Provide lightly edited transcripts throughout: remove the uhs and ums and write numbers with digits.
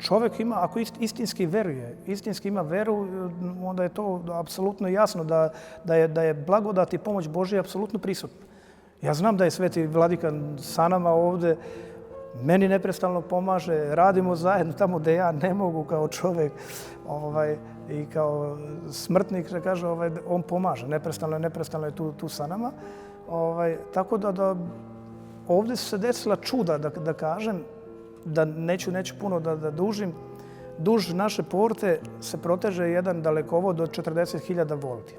čovjek ima, ako istinski veruje, istinski ima veru, onda je to apsolutno jasno da je blagodat i pomoć Božja apsolutno prisutna. Ja znam da je sveti vladika sa nama ovdje, meni neprestano pomaže, radimo zajedno tamo gdje ja ne mogu kao čovjek i kao smrtnik, što kaže, on pomaže, neprestano je tu sa nama. Tako da ovdje su se desila čuda, da kažem, da neću puno da dužim. Duž naše porte se proteže jedan dalekovod od 40.000 volti.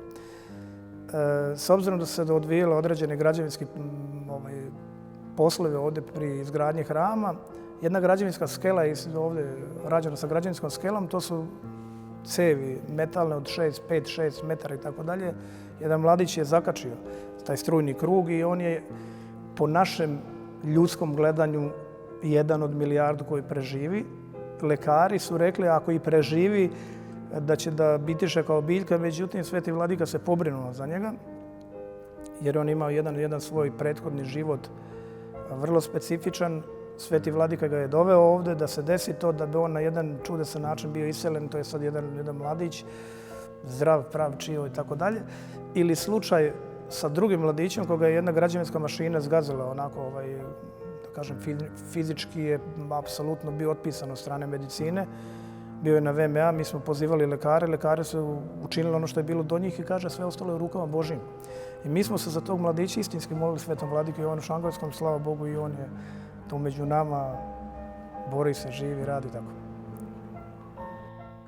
S obzirom da se odvijalo određene građevinski poslove ovdje pri izgradnji hrama, jedna građevinska skela je ovdje rađena sa građevinskom skelom, to su cevi metalne od 5-6 metara i tako dalje. Jedan mladić je zakačio taj strujni krug i on je po našem ljudskom gledanju jedan od milijardu koji preživi. Lekari su rekli ako i preživi da će da bitiše kao biljka, međutim sveti vladika se pobrinuo za njega jer on imao jedan svoj prethodni život vrlo specifičan. Sveti vladika ga je doveo ovdje da se desi to da bi on na jedan čudesan način bio iselen, to je sad jedan mladić, zdrav, prav, čio i tako dalje. Ili slučaj sa drugim mladićem koga je jedna građevinska mašina zgazila onako, da kažem, fizički je apsolutno bio otpisan od strane medicine. Bio je na VMA, mi smo pozivali lekare, lekare su učinili ono što je bilo do njih i kaže sve ostalo je u rukama Božjim. I mi smo se za tog mladića istinski molili svetom vladiku Jovanu Šangavskom, slava Bogu i on je tu među nama, bori se, živi, radi tako.